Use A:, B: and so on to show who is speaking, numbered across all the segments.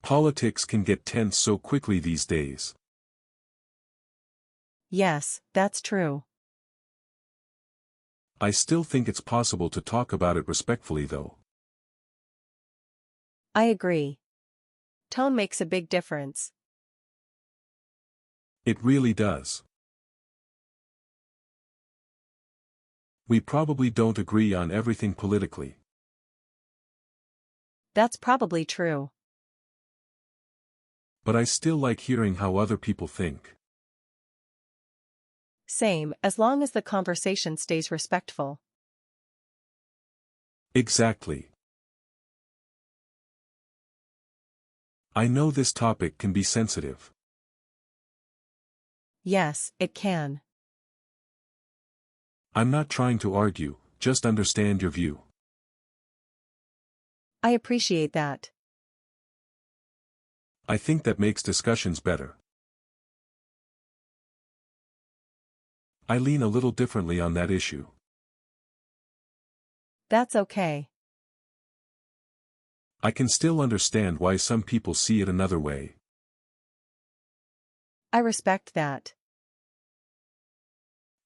A: Politics can get tense so quickly these days.
B: Yes, that's true.
A: I still think it's possible to talk about it respectfully though.
B: I agree. Tone makes a big difference.
A: It really does. We probably don't agree on everything politically.
B: That's probably true.
A: But I still like hearing how other people think.
B: Same, as long as the conversation stays respectful.
A: Exactly. I know this topic can be sensitive.
B: Yes, it can.
A: I'm not trying to argue, just understand your view.
B: I appreciate that.
A: I think that makes discussions better. I lean a little differently on that issue.
B: That's okay.
A: I can still understand why some people see it another way.
B: I respect that.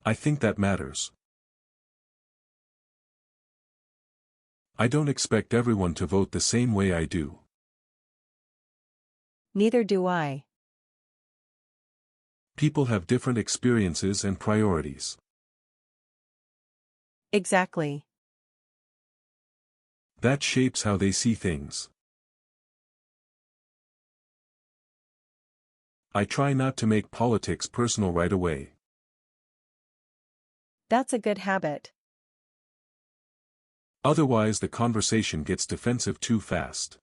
A: I think that matters. I don't expect everyone to vote the same way I do.
B: Neither do I.
A: People have different experiences and priorities.
B: Exactly.
A: That shapes how they see things. I try not to make politics personal right away.
B: That's a good habit.
A: Otherwise the conversation gets defensive too fast.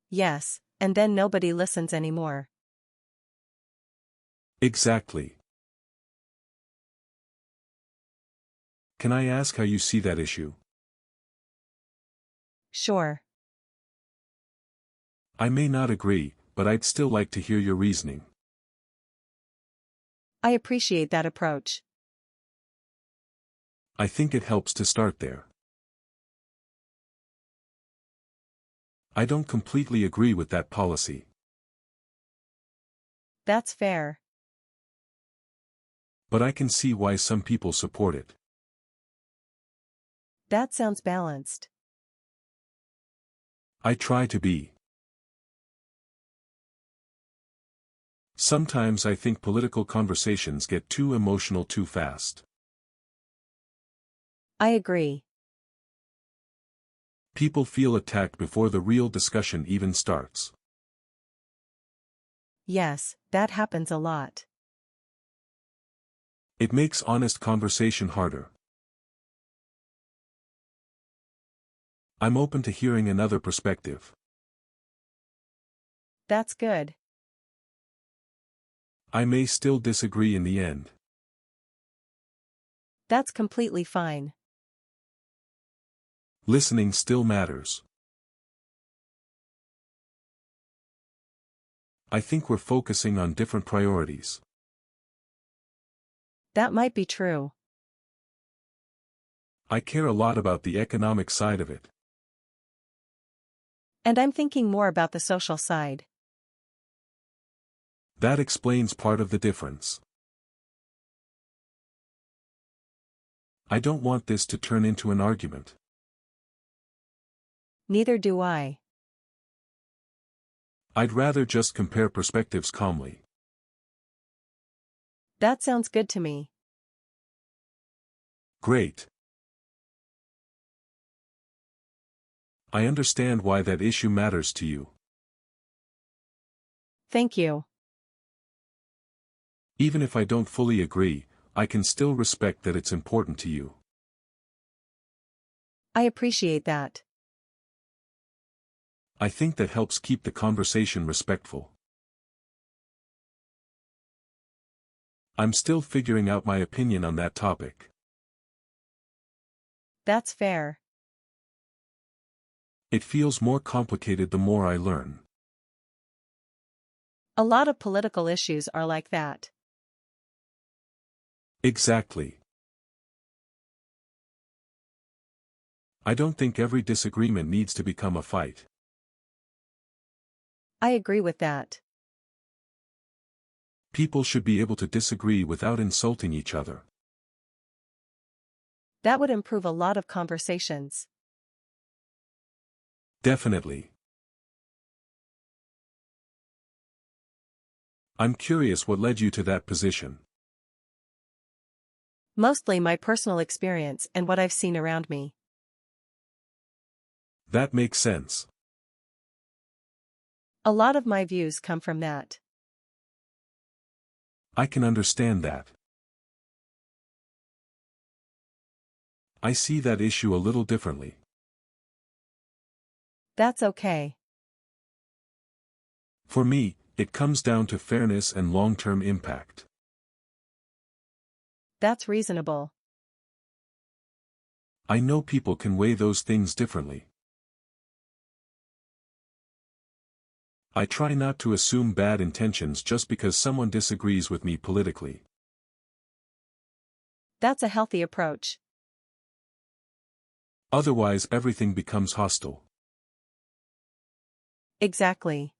B: Yes, and then nobody listens anymore.
A: Exactly. Can I ask how you see that issue?
B: Sure.
A: I may not agree, but I'd still like to hear your reasoning.
B: I appreciate that approach.
A: I think it helps to start there. I don't completely agree with that policy.
B: That's fair.
A: But I can see why some people support it.
B: That sounds balanced.
A: I try to be. Sometimes I think political conversations get too emotional too fast.
B: I agree.
A: People feel attacked before the real discussion even starts.
B: Yes, that happens a lot.
A: It makes honest conversation harder. I'm open to hearing another perspective.
B: That's good.
A: I may still disagree in the end.
B: That's completely fine.
A: Listening still matters. I think we're focusing on different priorities.
B: That might be true.
A: I care a lot about the economic side of it.
B: And I'm thinking more about the social side.
A: That explains part of the difference. I don't want this to turn into an argument.
B: Neither do I.
A: I'd rather just compare perspectives calmly.
B: That sounds good to me.
A: Great. I understand why that issue matters to you.
B: Thank you.
A: Even if I don't fully agree, I can still respect that it's important to you.
B: I appreciate that.
A: I think that helps keep the conversation respectful. I'm still figuring out my opinion on that topic.
B: That's fair.
A: It feels more complicated the more I learn.
B: A lot of political issues are like that.
A: Exactly. I don't think every disagreement needs to become a fight.
B: I agree with that.
A: People should be able to disagree without insulting each other.
B: That would improve a lot of conversations.
A: Definitely. I'm curious what led you to that position.
B: Mostly my personal experience and what I've seen around me.
A: That makes sense.
B: A lot of my views come from that.
A: I can understand that. I see that issue a little differently.
B: That's okay.
A: For me, it comes down to fairness and long-term impact.
B: That's reasonable.
A: I know people can weigh those things differently. I try not to assume bad intentions just because someone disagrees with me politically.
B: That's a healthy approach.
A: Otherwise, everything becomes hostile.
B: Exactly.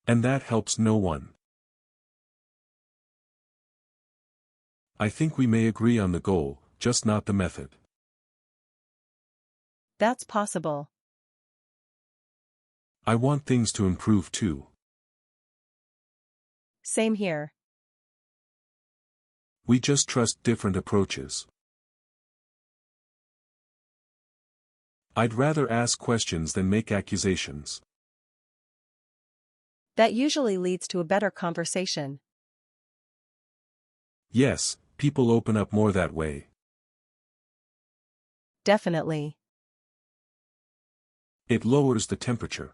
A: And that helps no one. I think we may agree on the goal, just not the method.
B: That's possible.
A: I want things to improve too.
B: Same here.
A: We just trust different approaches. I'd rather ask questions than make accusations.
B: That usually leads to a better conversation.
A: Yes, people open up more that way.
B: Definitely.
A: It lowers the temperature.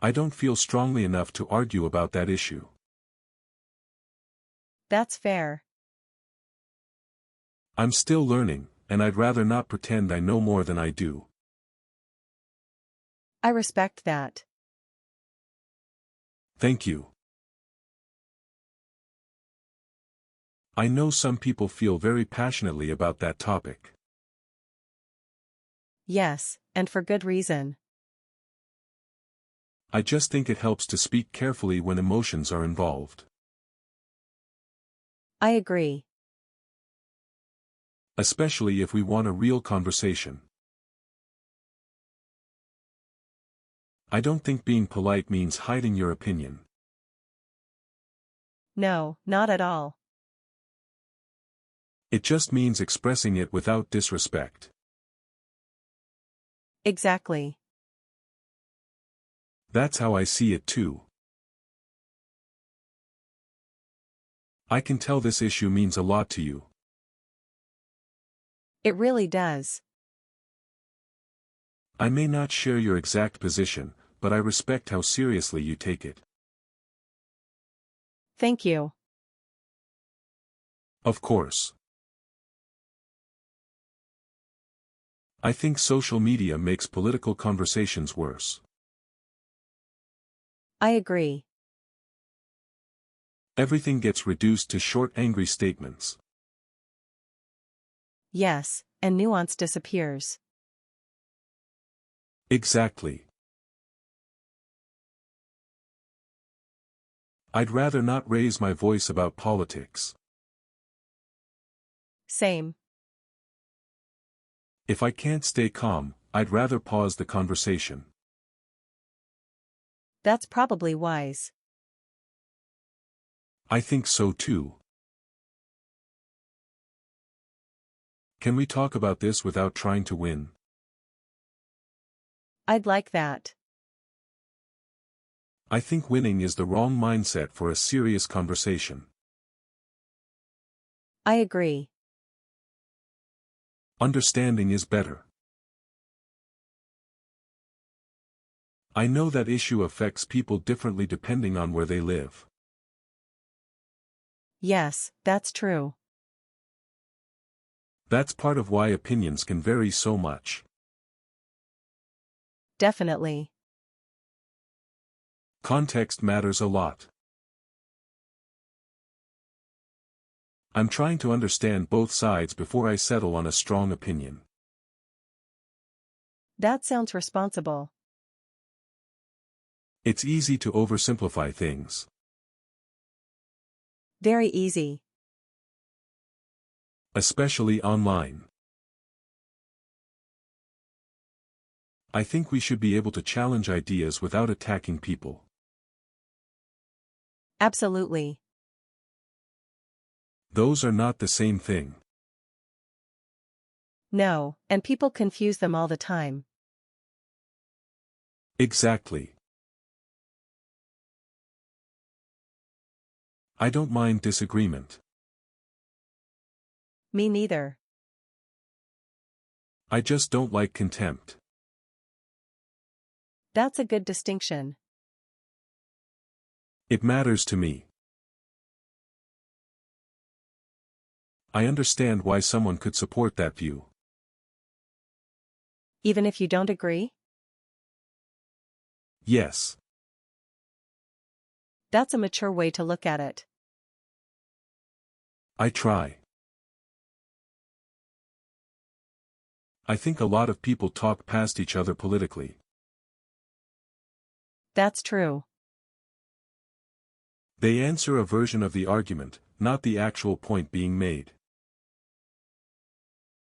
A: I don't feel strongly enough to argue about that issue.
B: That's fair.
A: I'm still learning, and I'd rather not pretend I know more than I do.
B: I respect that.
A: Thank you. I know some people feel very passionately about that topic.
B: Yes, and for good reason.
A: I just think it helps to speak carefully when emotions are involved.
B: I agree.
A: Especially if we want a real conversation. I don't think being polite means hiding your opinion.
B: No, not at all.
A: It just means expressing it without disrespect.
B: Exactly.
A: That's how I see it too. I can tell this issue means a lot to you.
B: It really does.
A: I may not share your exact position, but I respect how seriously you take it.
B: Thank you.
A: Of course. I think social media makes political conversations worse.
B: I agree.
A: Everything gets reduced to short angry statements.
B: Yes, and nuance disappears.
A: Exactly. I'd rather not raise my voice about politics.
B: Same.
A: If I can't stay calm, I'd rather pause the conversation.
B: That's probably wise.
A: I think so too. Can we talk about this without trying to win?
B: I'd like that.
A: I think winning is the wrong mindset for a serious conversation.
B: I agree.
A: Understanding is better. I know that issue affects people differently depending on where they live.
B: Yes, that's true.
A: That's part of why opinions can vary so much.
B: Definitely.
A: Context matters a lot. I'm trying to understand both sides before I settle on a strong opinion.
B: That sounds responsible.
A: It's easy to oversimplify things.
B: Very easy.
A: Especially online. I think we should be able to challenge ideas without attacking people.
B: Absolutely.
A: Those are not the same thing.
B: No, and people confuse them all the time.
A: Exactly. I don't mind disagreement.
B: Me neither.
A: I just don't like contempt.
B: That's a good distinction.
A: It matters to me. I understand why someone could support that view.
B: Even if you don't agree?
A: Yes.
B: That's a mature way to look at it.
A: I try. I think a lot of people talk past each other politically.
B: That's true.
A: They answer a version of the argument, not the actual point being made.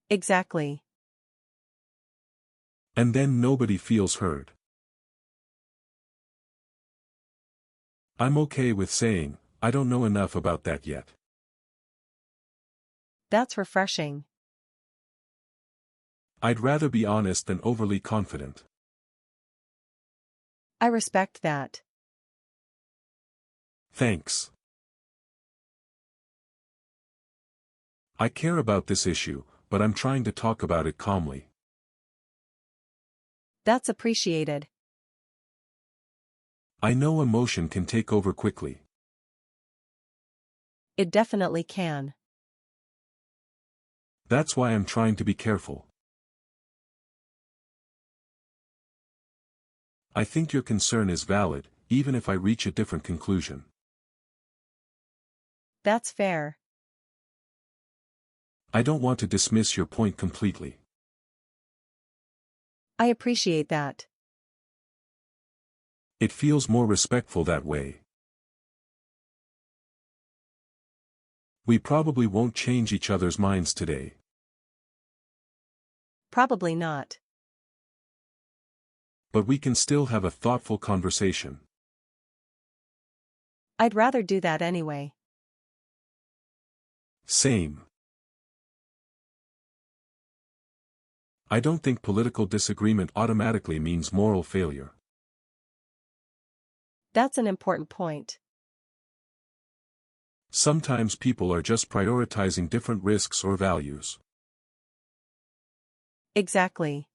B: Exactly.
A: And then nobody feels heard. I'm okay with saying, I don't know enough about that yet.
B: That's refreshing.
A: I'd rather be honest than overly confident.
B: I respect that.
A: Thanks. I care about this issue, but I'm trying to talk about it calmly.
B: That's appreciated.
A: I know emotion can take over quickly.
B: It definitely can.
A: That's why I'm trying to be careful. I think your concern is valid, even if I reach a different conclusion.
B: That's fair.
A: I don't want to dismiss your point completely.
B: I appreciate that.
A: It feels more respectful that way. We probably won't change each other's minds today.
B: Probably not.
A: But we can still have a thoughtful conversation.
B: I'd rather do that anyway.
A: Same. I don't think political disagreement automatically means moral failure.
B: That's an important point.
A: Sometimes people are just prioritizing different risks or values.
B: Exactly.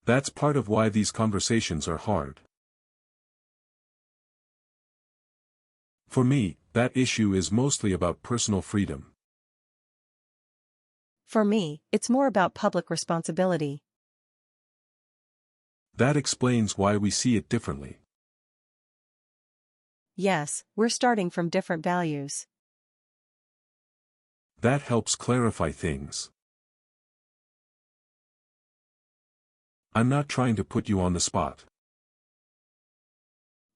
A: That's part of why these conversations are hard. For me, that issue is mostly about personal freedom.
B: For me, it's more about public responsibility.
A: That explains why we see it differently.
B: Yes, we're starting from different values.
A: That helps clarify things. I'm not trying to put you on the spot.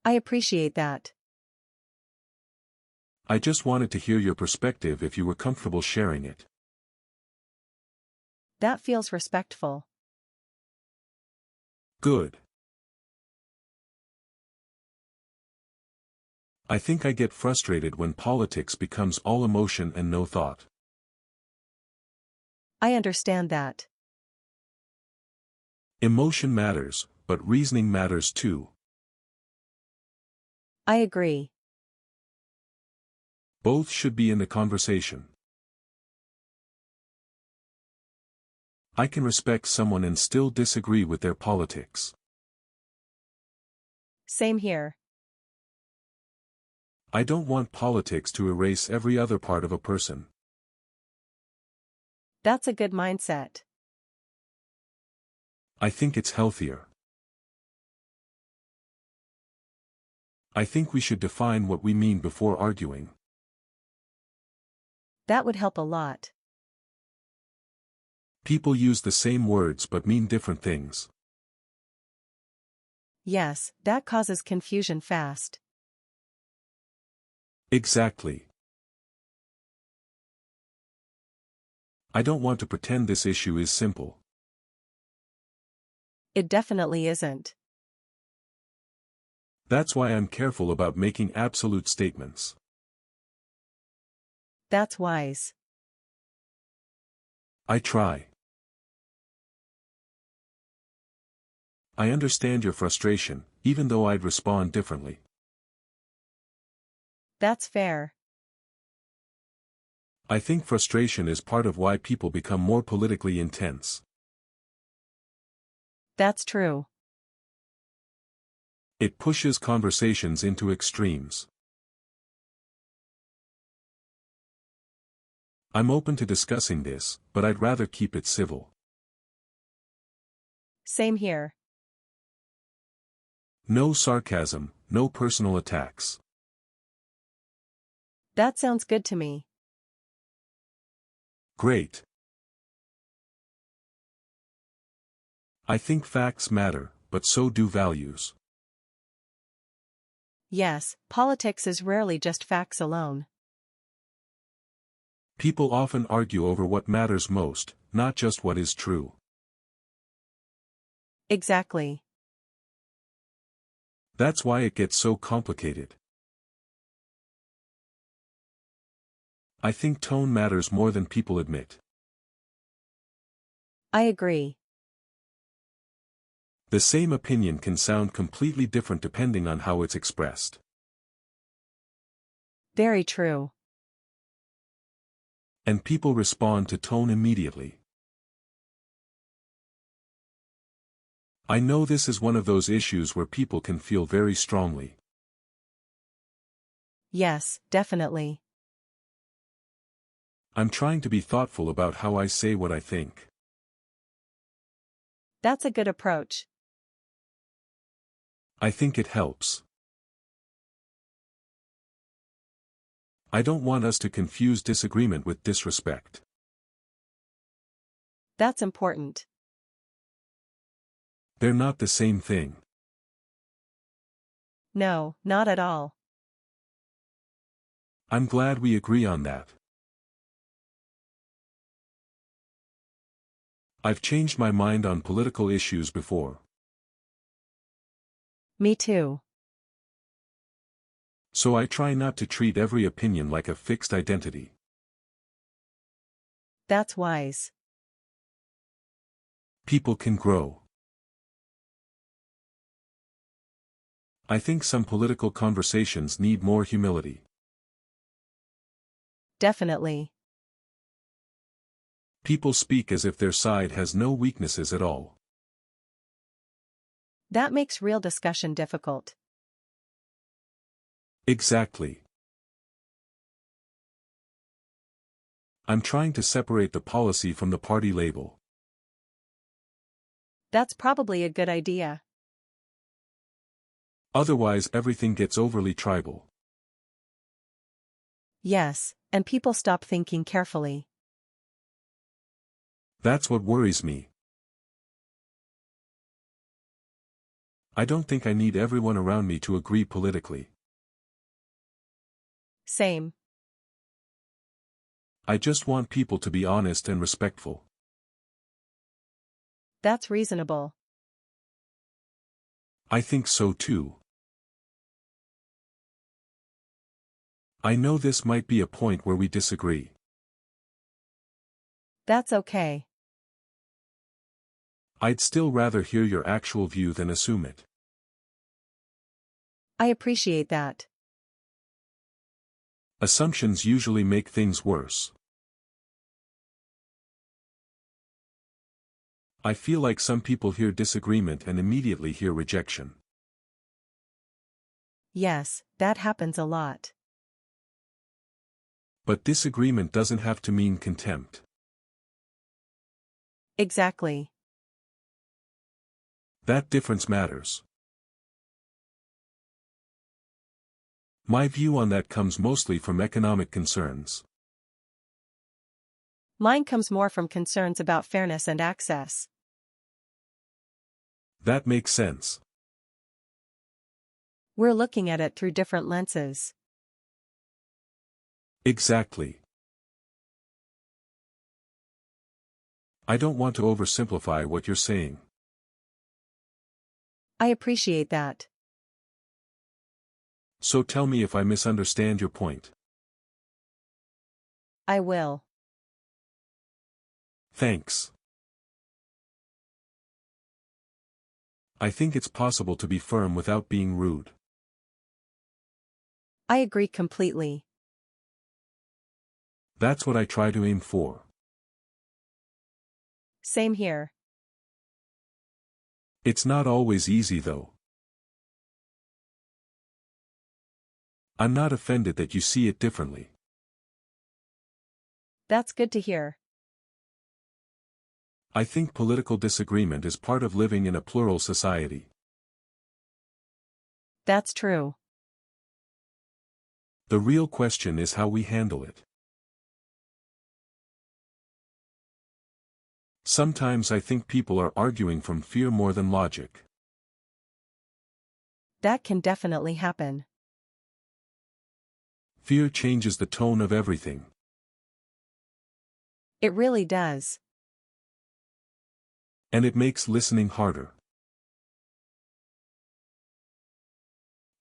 B: I appreciate that.
A: I just wanted to hear your perspective if you were comfortable sharing it.
B: That feels respectful.
A: Good. I think I get frustrated when politics becomes all emotion and no thought.
B: I understand that.
A: Emotion matters, but reasoning matters too.
B: I agree.
A: Both should be in the conversation. I can respect someone and still disagree with their politics.
B: Same here.
A: I don't want politics to erase every other part of a person.
B: That's a good mindset.
A: I think it's healthier. I think we should define what we mean before arguing.
B: That would help a lot.
A: People use the same words but mean different things.
B: Yes, that causes confusion fast.
A: Exactly. I don't want to pretend this issue is simple.
B: It definitely isn't.
A: That's why I'm careful about making absolute statements.
B: That's wise.
A: I try. I understand your frustration, even though I'd respond differently.
B: That's fair.
A: I think frustration is part of why people become more politically intense.
B: That's true.
A: It pushes conversations into extremes. I'm open to discussing this, but I'd rather keep it civil.
B: Same here.
A: No sarcasm, no personal attacks.
B: That sounds good to me.
A: Great. I think facts matter, but so do values.
B: Yes, politics is rarely just facts alone.
A: People often argue over what matters most, not just what is true.
B: Exactly.
A: That's why it gets so complicated. I think tone matters more than people admit.
B: I agree.
A: The same opinion can sound completely different depending on how it's expressed.
B: Very true.
A: And people respond to tone immediately. I know this is one of those issues where people can feel very strongly.
B: Yes, definitely.
A: I'm trying to be thoughtful about how I say what I think.
B: That's a good approach.
A: I think it helps. I don't want us to confuse disagreement with disrespect.
B: That's important.
A: They're not the same thing.
B: No, not at all.
A: I'm glad we agree on that. I've changed my mind on political issues before.
B: Me too.
A: So I try not to treat every opinion like a fixed identity.
B: That's wise.
A: People can grow. I think some political conversations need more humility.
B: Definitely.
A: People speak as if their side has no weaknesses at all.
B: That makes real discussion difficult.
A: Exactly. I'm trying to separate the policy from the party label.
B: That's probably a good idea.
A: Otherwise everything gets overly tribal.
B: Yes, and people stop thinking carefully.
A: That's what worries me. I don't think I need everyone around me to agree politically.
B: Same.
A: I just want people to be honest and respectful.
B: That's reasonable.
A: I think so too. I know this might be a point where we disagree.
B: That's okay.
A: I'd still rather hear your actual view than assume it.
B: I appreciate that.
A: Assumptions usually make things worse. I feel like some people hear disagreement and immediately hear rejection.
B: Yes, that happens a lot.
A: But disagreement doesn't have to mean contempt.
B: Exactly.
A: That difference matters. My view on that comes mostly from economic concerns.
B: Mine comes more from concerns about fairness and access.
A: That makes sense.
B: We're looking at it through different lenses.
A: Exactly. I don't want to oversimplify what you're saying.
B: I appreciate that.
A: So tell me if I misunderstand your point.
B: I will.
A: Thanks. I think it's possible to be firm without being rude.
B: I agree completely.
A: That's what I try to aim for.
B: Same here.
A: It's not always easy though. I'm not offended that you see it differently.
B: That's good to hear.
A: I think political disagreement is part of living in a plural society.
B: That's true.
A: The real question is how we handle it. Sometimes I think people are arguing from fear more than logic.
B: That can definitely happen.
A: Fear changes the tone of everything.
B: It really does.
A: And it makes listening harder.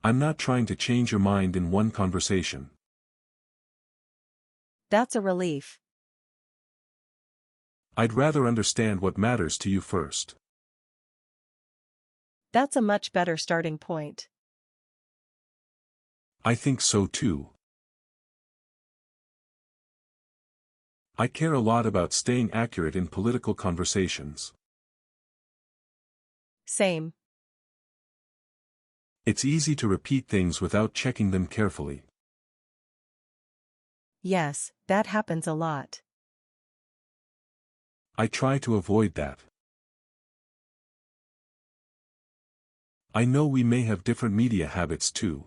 A: I'm not trying to change your mind in one conversation.
B: That's a relief.
A: I'd rather understand what matters to you first.
B: That's a much better starting point.
A: I think so too. I care a lot about staying accurate in political conversations.
B: Same.
A: It's easy to repeat things without checking them carefully.
B: Yes, that happens a lot.
A: I try to avoid that. I know we may have different media habits too.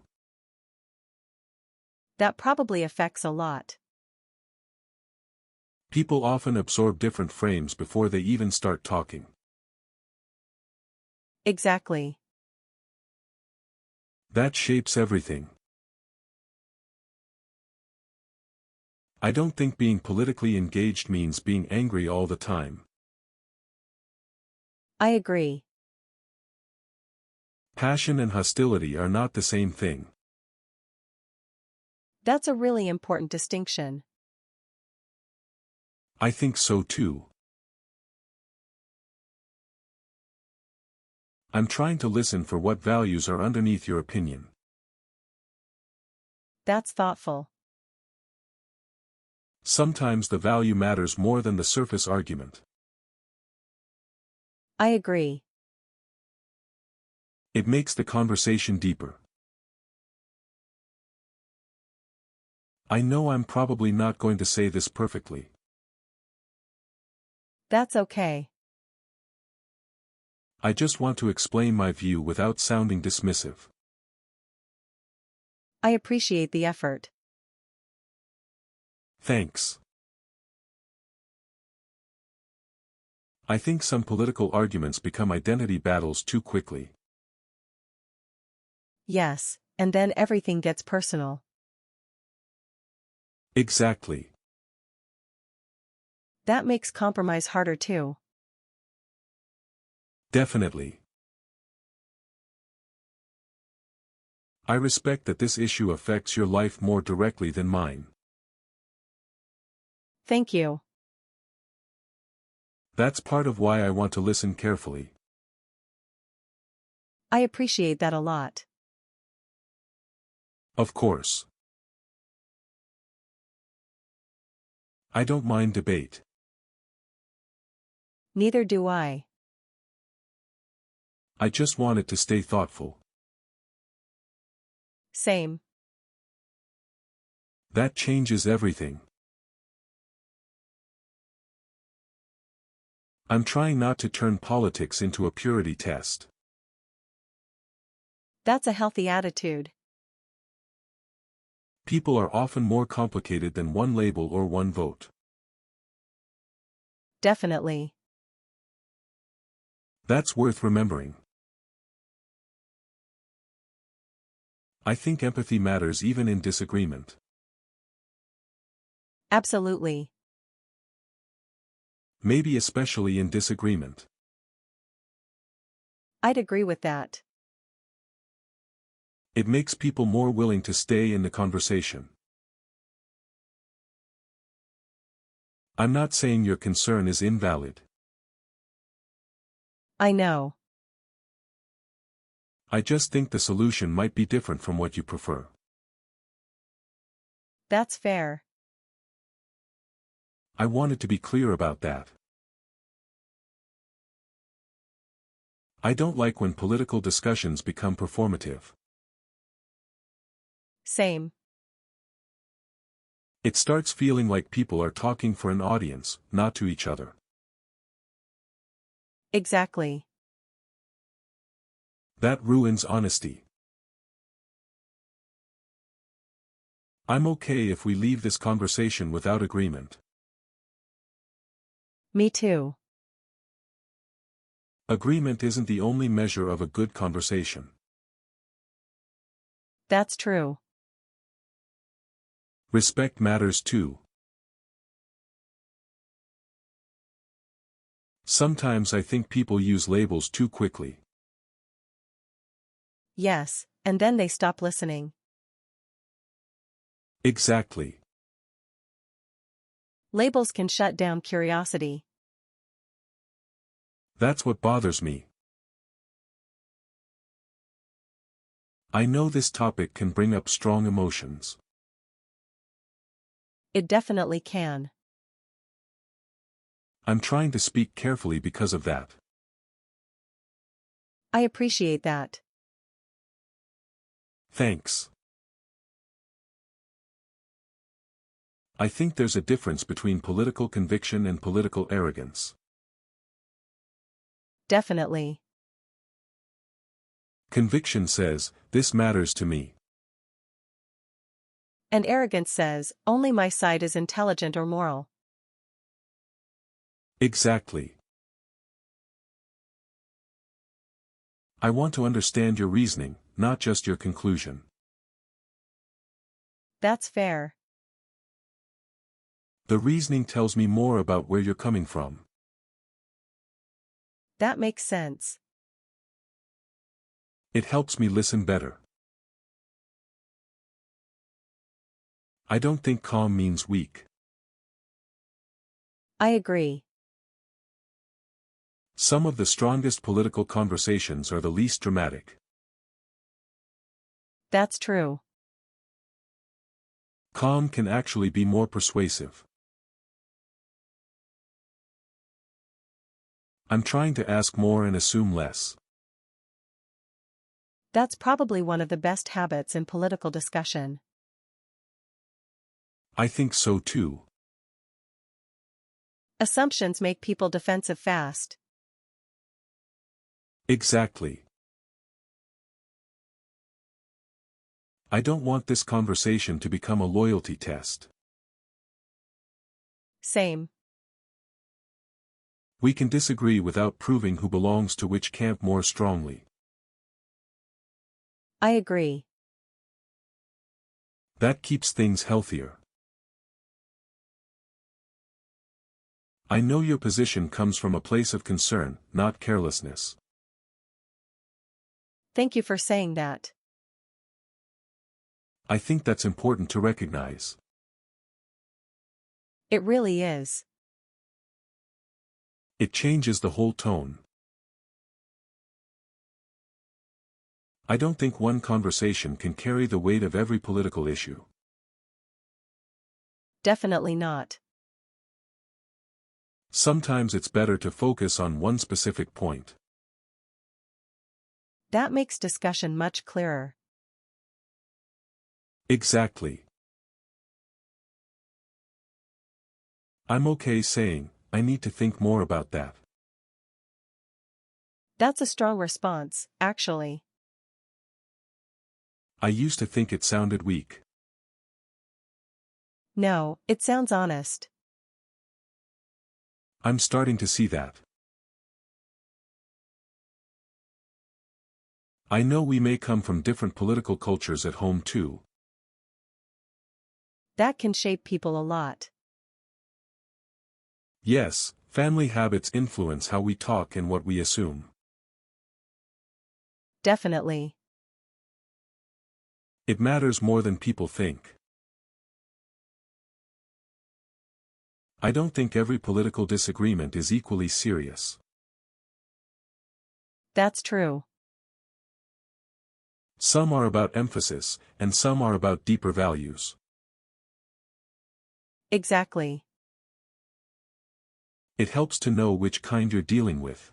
B: That probably affects a lot.
A: People often absorb different frames before they even start talking.
B: Exactly.
A: That shapes everything. I don't think being politically engaged means being angry all the time.
B: I agree.
A: Passion and hostility are not the same thing.
B: That's a really important distinction.
A: I think so too. I'm trying to listen for what values are underneath your opinion.
B: That's thoughtful.
A: Sometimes the value matters more than the surface argument.
B: I agree.
A: It makes the conversation deeper. I know I'm probably not going to say this perfectly.
B: That's okay.
A: I just want to explain my view without sounding dismissive.
B: I appreciate the effort.
A: Thanks. I think some political arguments become identity battles too quickly.
B: Yes, and then everything gets personal.
A: Exactly.
B: That makes compromise harder too.
A: Definitely. I respect that this issue affects your life more directly than mine.
B: Thank you.
A: That's part of why I want to listen carefully.
B: I appreciate that a lot.
A: Of course. I don't mind debate.
B: Neither do I.
A: I just want it to stay thoughtful.
B: Same.
A: That changes everything. I'm trying not to turn politics into a purity test.
B: That's a healthy attitude.
A: People are often more complicated than one label or one vote.
B: Definitely.
A: That's worth remembering. I think empathy matters even in disagreement.
B: Absolutely.
A: Maybe especially in disagreement.
B: I'd agree with that.
A: It makes people more willing to stay in the conversation. I'm not saying your concern is invalid.
B: I know.
A: I just think the solution might be different from what you prefer.
B: That's fair.
A: I wanted to be clear about that. I don't like when political discussions become performative.
B: Same.
A: It starts feeling like people are talking for an audience, not to each other.
B: Exactly.
A: That ruins honesty. I'm okay if we leave this conversation without agreement.
B: Me too.
A: Agreement isn't the only measure of a good conversation.
B: That's true.
A: Respect matters too. Sometimes I think people use labels too quickly.
B: Yes, and then they stop listening.
A: Exactly.
B: Labels can shut down curiosity.
A: That's what bothers me. I know this topic can bring up strong emotions.
B: It definitely can.
A: I'm trying to speak carefully because of that.
B: I appreciate that.
A: Thanks. I think there's a difference between political conviction and political arrogance.
B: Definitely.
A: Conviction says, this matters to me.
B: And arrogance says, only my side is intelligent or moral.
A: Exactly. I want to understand your reasoning, not just your conclusion.
B: That's fair.
A: The reasoning tells me more about where you're coming from.
B: That makes sense.
A: It helps me listen better. I don't think calm means weak.
B: I agree.
A: Some of the strongest political conversations are the least dramatic.
B: That's true.
A: Calm can actually be more persuasive. I'm trying to ask more and assume less.
B: That's probably one of the best habits in political discussion.
A: I think so too.
B: Assumptions make people defensive fast.
A: Exactly. I don't want this conversation to become a loyalty test.
B: Same.
A: We can disagree without proving who belongs to which camp more strongly.
B: I agree.
A: That keeps things healthier. I know your position comes from a place of concern, not carelessness.
B: Thank you for saying that.
A: I think that's important to recognize.
B: It really is.
A: It changes the whole tone. I don't think one conversation can carry the weight of every political issue.
B: Definitely not.
A: Sometimes it's better to focus on one specific point.
B: That makes discussion much clearer.
A: Exactly. I'm okay saying, I need to think more about that.
B: That's a strong response, actually.
A: I used to think it sounded weak.
B: No, it sounds honest.
A: I'm starting to see that. I know we may come from different political cultures at home too.
B: That can shape people a lot.
A: Yes, family habits influence how we talk and what we assume.
B: Definitely.
A: It matters more than people think. I don't think every political disagreement is equally serious.
B: That's true.
A: Some are about emphasis, and some are about deeper values.
B: Exactly.
A: It helps to know which kind you're dealing with.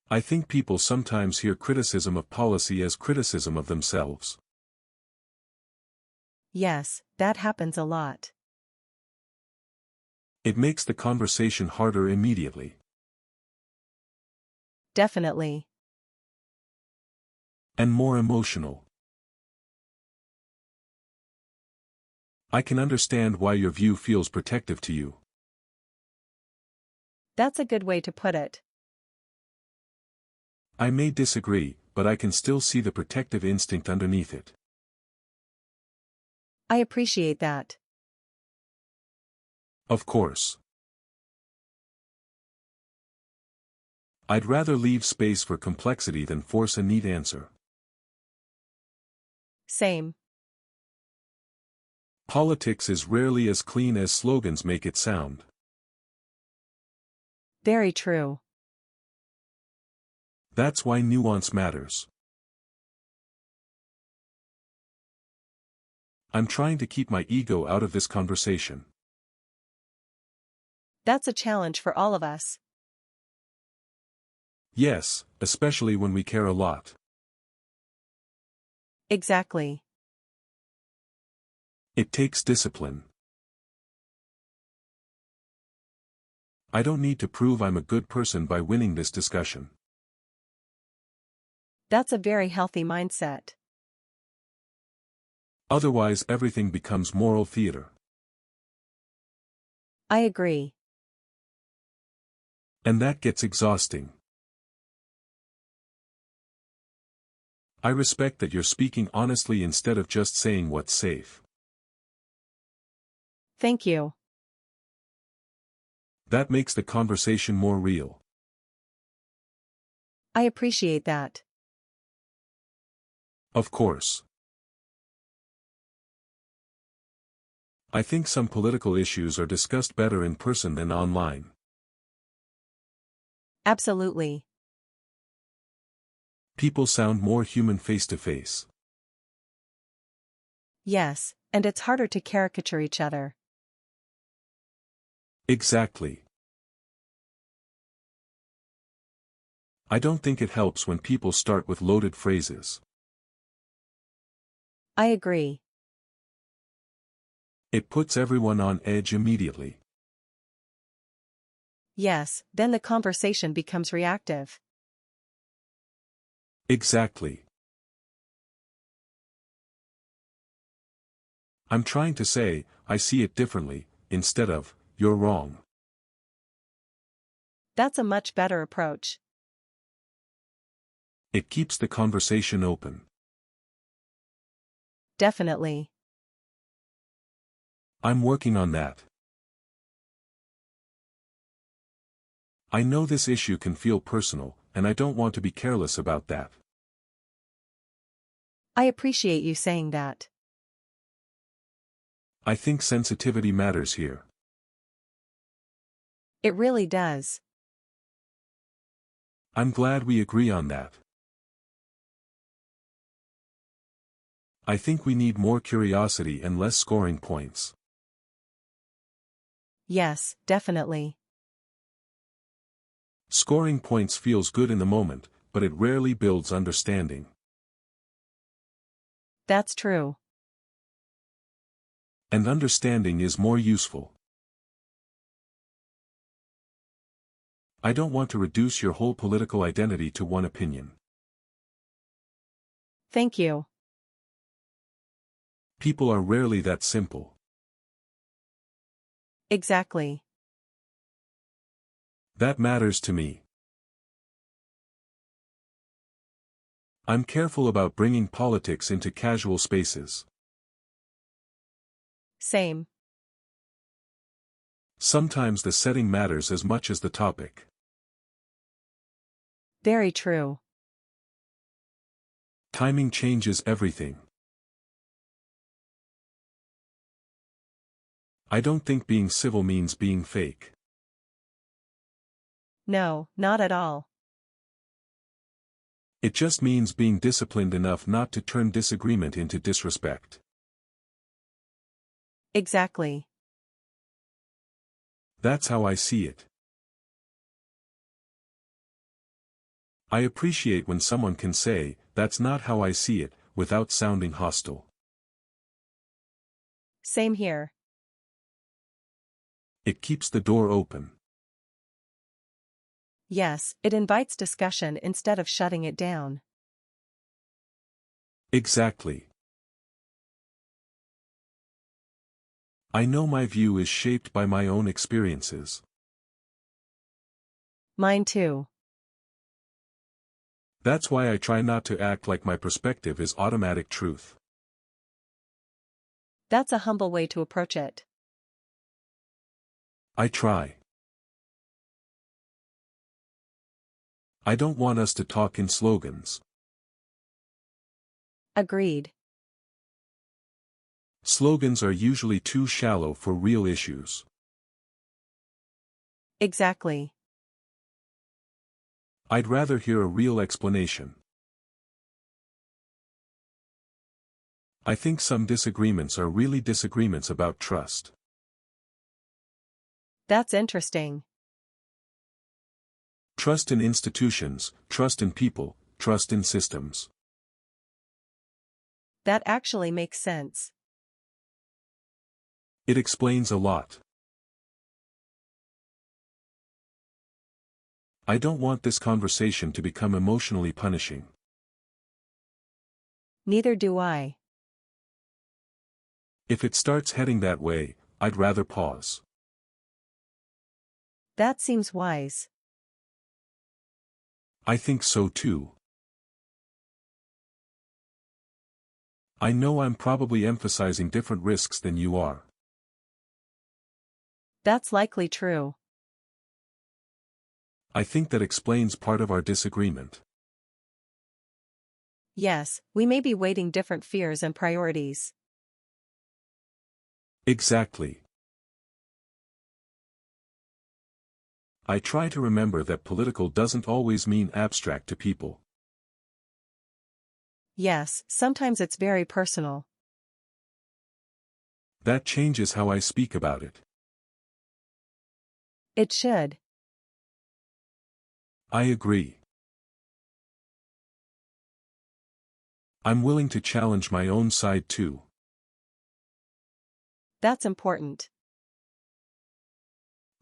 A: I think people sometimes hear criticism of policy as criticism of themselves.
B: Yes, that happens a lot.
A: It makes the conversation harder immediately.
B: Definitely.
A: And more emotional. I can understand why your view feels protective to you.
B: That's a good way to put it.
A: I may disagree, but I can still see the protective instinct underneath it.
B: I appreciate that.
A: Of course. I'd rather leave space for complexity than force a neat answer.
B: Same.
A: Politics is rarely as clean as slogans make it sound.
B: Very true.
A: That's why nuance matters. I'm trying to keep my ego out of this conversation.
B: That's a challenge for all of us.
A: Yes, especially when we care a lot.
B: Exactly.
A: It takes discipline. I don't need to prove I'm a good person by winning this discussion.
B: That's a very healthy mindset.
A: Otherwise everything becomes moral theater.
B: I agree.
A: And that gets exhausting. I respect that you're speaking honestly instead of just saying what's safe.
B: Thank you.
A: That makes the conversation more real.
B: I appreciate that.
A: Of course. I think some political issues are discussed better in person than online.
B: Absolutely.
A: People sound more human face to face.
B: Yes, and it's harder to caricature each other.
A: Exactly. I don't think it helps when people start with loaded phrases.
B: I agree.
A: It puts everyone on edge immediately.
B: Yes, then the conversation becomes reactive.
A: Exactly. I'm trying to say, I see it differently, instead of, you're wrong.
B: That's a much better approach.
A: It keeps the conversation open.
B: Definitely.
A: I'm working on that. I know this issue can feel personal, and I don't want to be careless about that.
B: I appreciate you saying that.
A: I think sensitivity matters here.
B: It really does.
A: I'm glad we agree on that. I think we need more curiosity and less scoring points.
B: Yes, definitely.
A: Scoring points feels good in the moment, but it rarely builds understanding.
B: That's true.
A: And understanding is more useful. I don't want to reduce your whole political identity to one opinion.
B: Thank you.
A: People are rarely that simple.
B: Exactly.
A: That matters to me. I'm careful about bringing politics into casual spaces.
B: Same.
A: Sometimes the setting matters as much as the topic.
B: Very true.
A: Timing changes everything. I don't think being civil means being fake.
B: No, not at all.
A: It just means being disciplined enough not to turn disagreement into disrespect.
B: Exactly.
A: That's how I see it. I appreciate when someone can say, "That's not how I see it," without sounding hostile.
B: Same here.
A: It keeps the door open.
B: Yes, it invites discussion instead of shutting it down.
A: Exactly. I know my view is shaped by my own experiences.
B: Mine too.
A: That's why I try not to act like my perspective is automatic truth.
B: That's a humble way to approach it.
A: I try. I don't want us to talk in slogans.
B: Agreed.
A: Slogans are usually too shallow for real issues.
B: Exactly.
A: I'd rather hear a real explanation. I think some disagreements are really disagreements about trust.
B: That's interesting.
A: Trust in institutions, trust in people, trust in systems.
B: That actually makes sense.
A: It explains a lot. I don't want this conversation to become emotionally punishing.
B: Neither do I.
A: If it starts heading that way, I'd rather pause.
B: That seems wise.
A: I think so too. I know I'm probably emphasizing different risks than you are.
B: That's likely true.
A: I think that explains part of our disagreement.
B: Yes, we may be weighting different fears and priorities.
A: Exactly. I try to remember that political doesn't always mean abstract to people.
B: Yes, sometimes it's very personal.
A: That changes how I speak about it.
B: It should.
A: I agree. I'm willing to challenge my own side too.
B: That's important.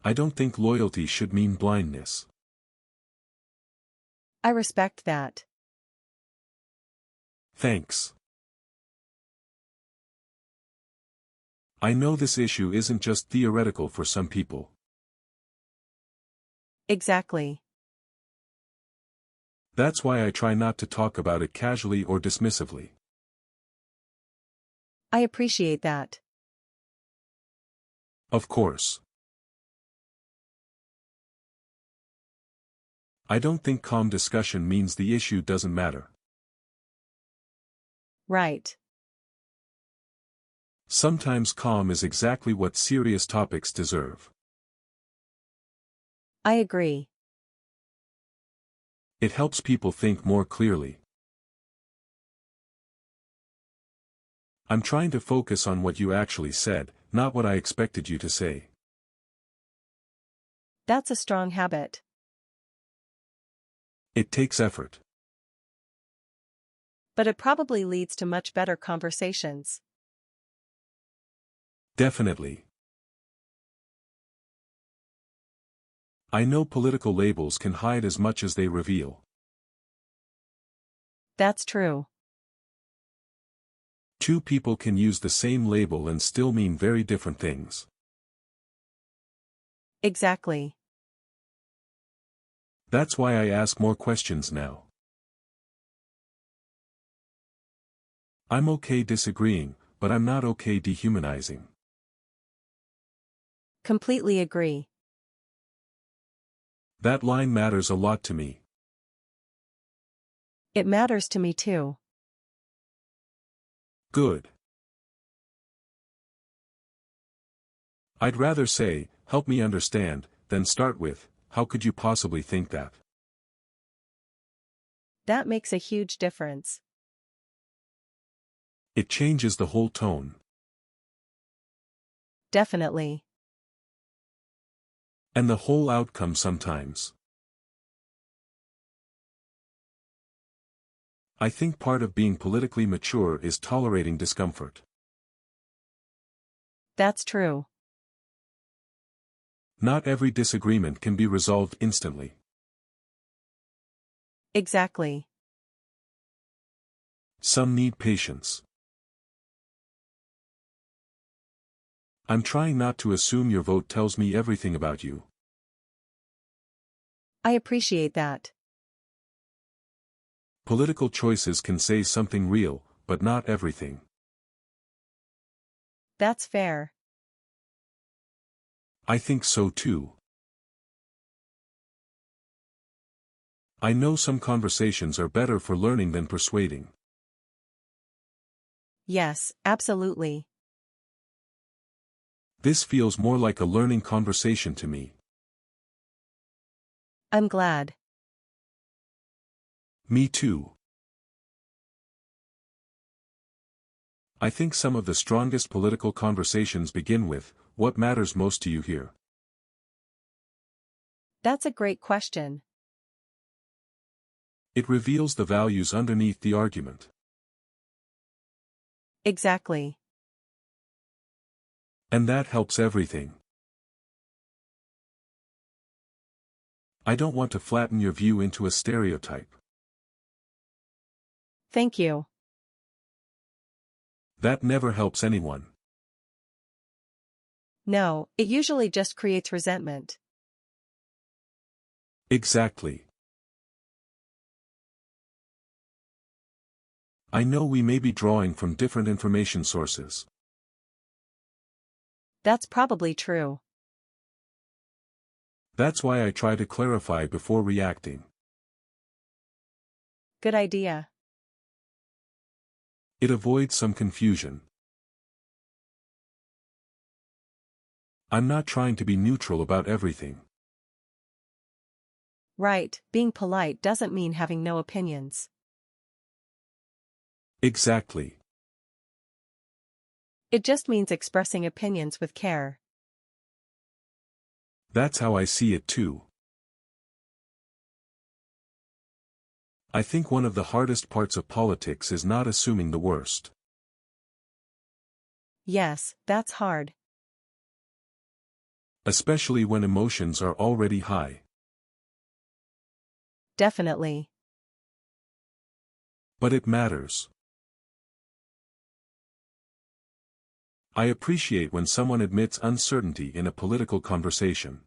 A: I don't think loyalty should mean blindness.
B: I respect that.
A: Thanks. I know this issue isn't just theoretical for some people.
B: Exactly.
A: That's why I try not to talk about it casually or dismissively.
B: I appreciate that.
A: Of course. I don't think calm discussion means the issue doesn't matter.
B: Right.
A: Sometimes calm is exactly what serious topics deserve.
B: I agree.
A: It helps people think more clearly. I'm trying to focus on what you actually said, not what I expected you to say.
B: That's a strong habit.
A: It takes effort.
B: But it probably leads to much better conversations.
A: Definitely. I know political labels can hide as much as they reveal.
B: That's true.
A: Two people can use the same label and still mean very different things.
B: Exactly.
A: That's why I ask more questions now. I'm okay disagreeing, but I'm not okay dehumanizing.
B: Completely agree.
A: That line matters a lot to me.
B: It matters to me too.
A: Good. I'd rather say, help me understand, than start with, how could you possibly think that?
B: That makes a huge difference.
A: It changes the whole tone.
B: Definitely.
A: And the whole outcome sometimes. I think part of being politically mature is tolerating discomfort.
B: That's true.
A: Not every disagreement can be resolved instantly.
B: Exactly.
A: Some need patience. I'm trying not to assume your vote tells me everything about you.
B: I appreciate that.
A: Political choices can say something real, but not everything.
B: That's fair.
A: I think so too. I know some conversations are better for learning than persuading.
B: Yes, absolutely.
A: This feels more like a learning conversation to me.
B: I'm glad.
A: Me too. I think some of the strongest political conversations begin with, what matters most to you here?
B: That's a great question.
A: It reveals the values underneath the argument.
B: Exactly.
A: And that helps everything. I don't want to flatten your view into a stereotype.
B: Thank you.
A: That never helps anyone.
B: No, it usually just creates resentment.
A: Exactly. I know we may be drawing from different information sources.
B: That's probably true.
A: That's why I try to clarify before reacting.
B: Good idea.
A: It avoids some confusion. I'm not trying to be neutral about everything.
B: Right, being polite doesn't mean having no opinions.
A: Exactly.
B: It just means expressing opinions with care.
A: That's how I see it too. I think one of the hardest parts of politics is not assuming the worst.
B: Yes, that's hard.
A: Especially when emotions are already high.
B: Definitely.
A: But it matters. I appreciate when someone admits uncertainty in a political conversation.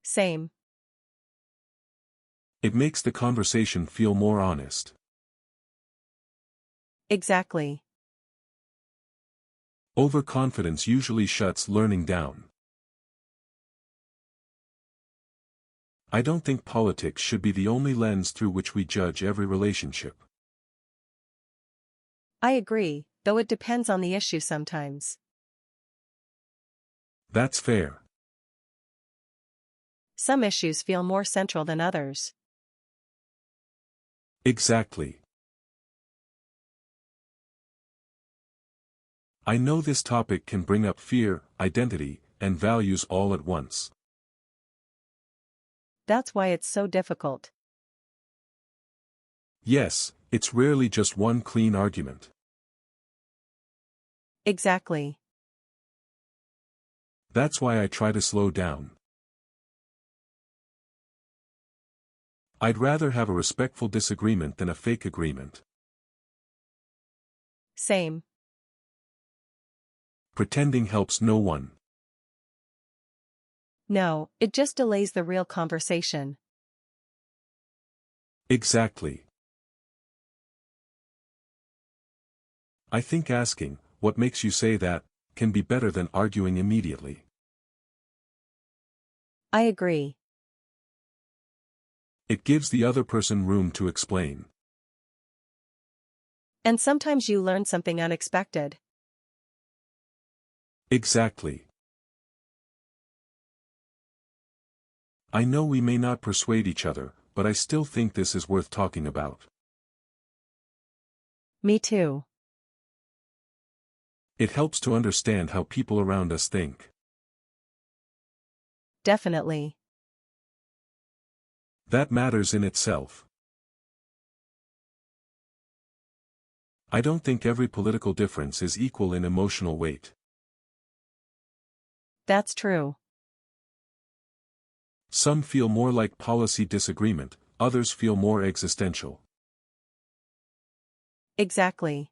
B: Same.
A: It makes the conversation feel more honest.
B: Exactly.
A: Overconfidence usually shuts learning down. I don't think politics should be the only lens through which we judge every relationship.
B: I agree, though it depends on the issue sometimes.
A: That's fair.
B: Some issues feel more central than others.
A: Exactly. I know this topic can bring up fear, identity, and values all at once.
B: That's why it's so difficult.
A: Yes, it's rarely just one clean argument.
B: Exactly.
A: That's why I try to slow down. I'd rather have a respectful disagreement than a fake agreement.
B: Same.
A: Pretending helps no one.
B: No, it just delays the real conversation.
A: Exactly. I think asking, "What makes you say that?" can be better than arguing immediately.
B: I agree.
A: It gives the other person room to explain.
B: And sometimes you learn something unexpected.
A: Exactly. I know we may not persuade each other, but I still think this is worth talking about.
B: Me too.
A: It helps to understand how people around us think.
B: Definitely.
A: That matters in itself. I don't think every political difference is equal in emotional weight.
B: That's true.
A: Some feel more like policy disagreement, others feel more existential.
B: Exactly.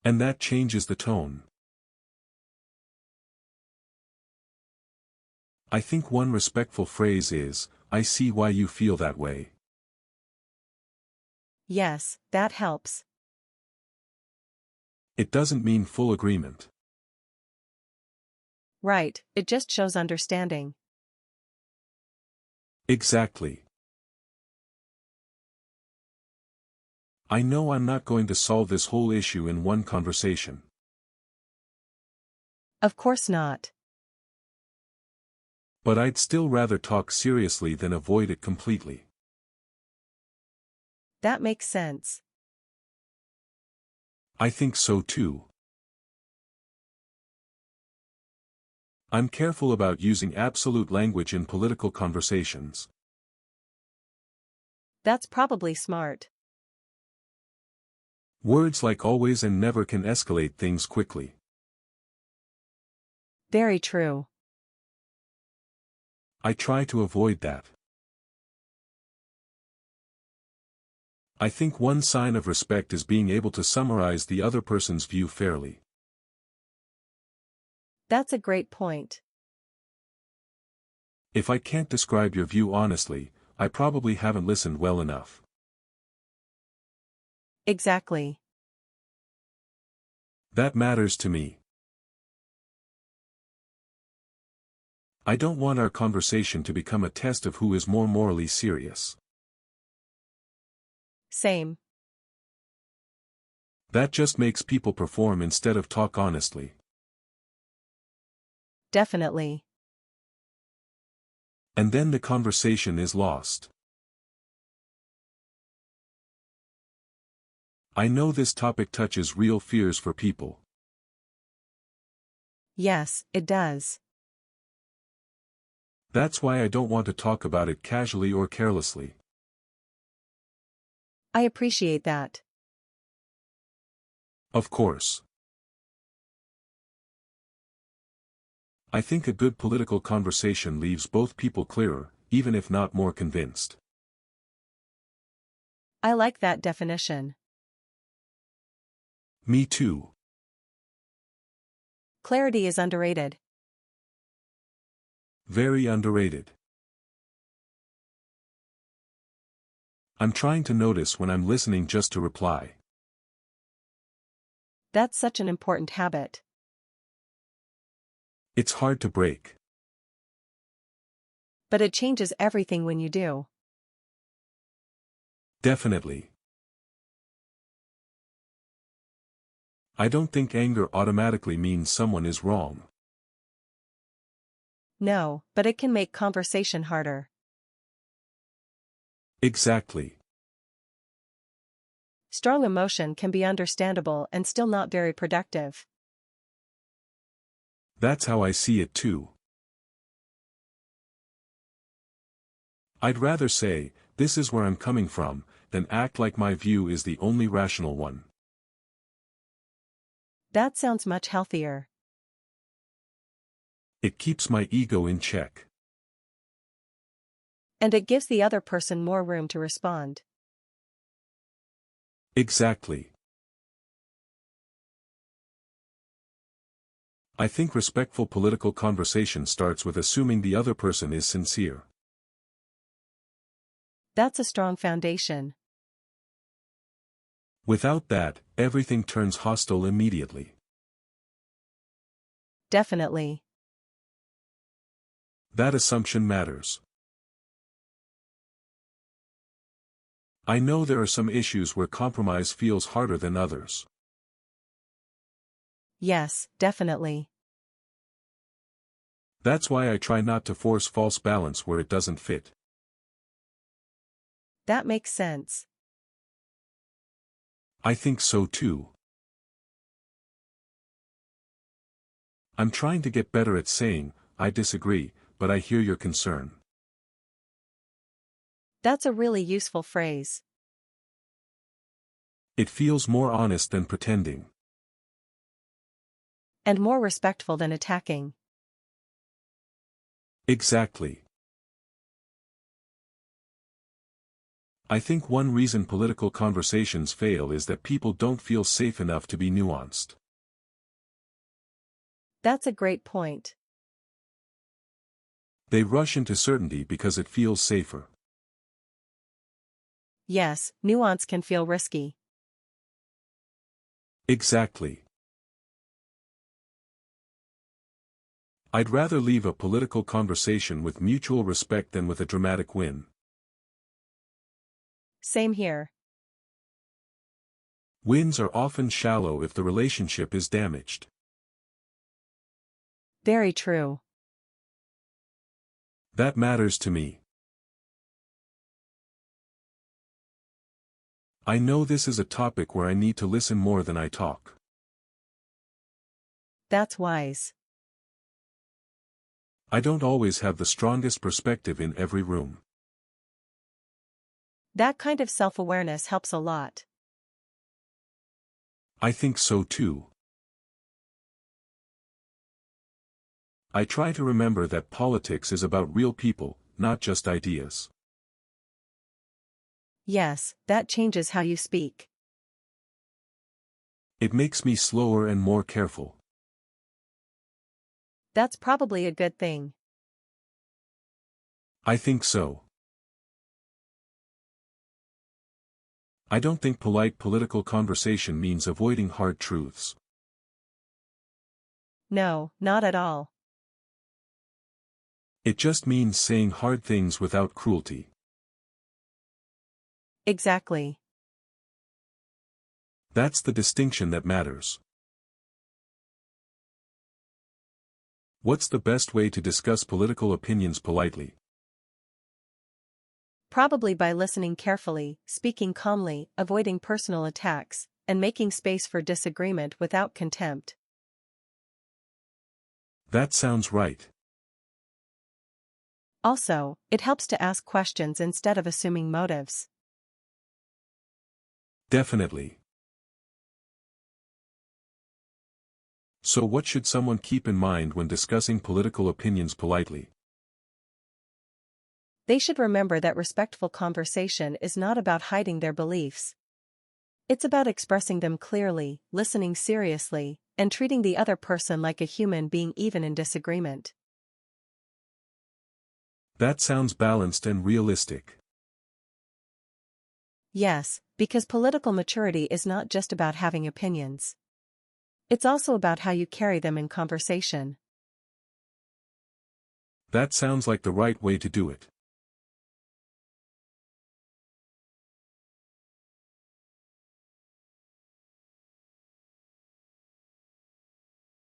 A: And that changes the tone. I think one respectful phrase is, "I see why you feel that way."
B: Yes, that helps.
A: It doesn't mean full agreement.
B: Right, it just shows understanding.
A: Exactly. I know I'm not going to solve this whole issue in one conversation.
B: Of course not.
A: But I'd still rather talk seriously than avoid it completely.
B: That makes sense.
A: I think so too. I'm careful about using absolute language in political conversations.
B: That's probably smart.
A: Words like always and never can escalate things quickly.
B: Very true.
A: I try to avoid that. I think one sign of respect is being able to summarize the other person's view fairly.
B: That's a great point.
A: If I can't describe your view honestly, I probably haven't listened well enough.
B: Exactly.
A: That matters to me. I don't want our conversation to become a test of who is more morally serious.
B: Same.
A: That just makes people perform instead of talk honestly.
B: Definitely.
A: And then the conversation is lost. I know this topic touches real fears for people.
B: Yes, it does.
A: That's why I don't want to talk about it casually or carelessly.
B: I appreciate that.
A: Of course. I think a good political conversation leaves both people clearer, even if not more convinced.
B: I like that definition.
A: Me too.
B: Clarity is underrated.
A: Very underrated. I'm trying to notice when I'm listening just to reply.
B: That's such an important habit.
A: It's hard to break.
B: But it changes everything when you do.
A: Definitely. I don't think anger automatically means someone is wrong.
B: No, but it can make conversation harder.
A: Exactly.
B: Strong emotion can be understandable and still not very productive.
A: That's how I see it too. I'd rather say, "This is where I'm coming from," than act like my view is the only rational one.
B: That sounds much healthier.
A: It keeps my ego in check.
B: And it gives the other person more room to respond.
A: Exactly. I think respectful political conversation starts with assuming the other person is sincere.
B: That's a strong foundation.
A: Without that, everything turns hostile immediately.
B: Definitely.
A: That assumption matters. I know there are some issues where compromise feels harder than others.
B: Yes, definitely.
A: That's why I try not to force false balance where it doesn't fit.
B: That makes sense.
A: I think so too. I'm trying to get better at saying, I disagree, but I hear your concern.
B: That's a really useful phrase.
A: It feels more honest than pretending.
B: And more respectful than attacking.
A: Exactly. I think one reason political conversations fail is that people don't feel safe enough to be nuanced.
B: That's a great point.
A: They rush into certainty because it feels safer.
B: Yes, nuance can feel risky.
A: Exactly. I'd rather leave a political conversation with mutual respect than with a dramatic win.
B: Same here.
A: Wins are often shallow if the relationship is damaged.
B: Very true.
A: That matters to me. I know this is a topic where I need to listen more than I talk.
B: That's wise.
A: I don't always have the strongest perspective in every room.
B: That kind of self-awareness helps a lot.
A: I think so too. I try to remember that politics is about real people, not just ideas.
B: Yes, that changes how you speak.
A: It makes me slower and more careful.
B: That's probably a good thing.
A: I think so. I don't think polite political conversation means avoiding hard truths.
B: No, not at all.
A: It just means saying hard things without cruelty.
B: Exactly.
A: That's the distinction that matters. What's the best way to discuss political opinions politely?
B: Probably by listening carefully, speaking calmly, avoiding personal attacks, and making space for disagreement without contempt.
A: That sounds right.
B: Also, it helps to ask questions instead of assuming motives.
A: Definitely. So what should someone keep in mind when discussing political opinions politely?
B: They should remember that respectful conversation is not about hiding their beliefs. It's about expressing them clearly, listening seriously, and treating the other person like a human being even in disagreement.
A: That sounds balanced and realistic.
B: Yes, because political maturity is not just about having opinions. It's also about how you carry them in conversation.
A: That sounds like the right way to do it.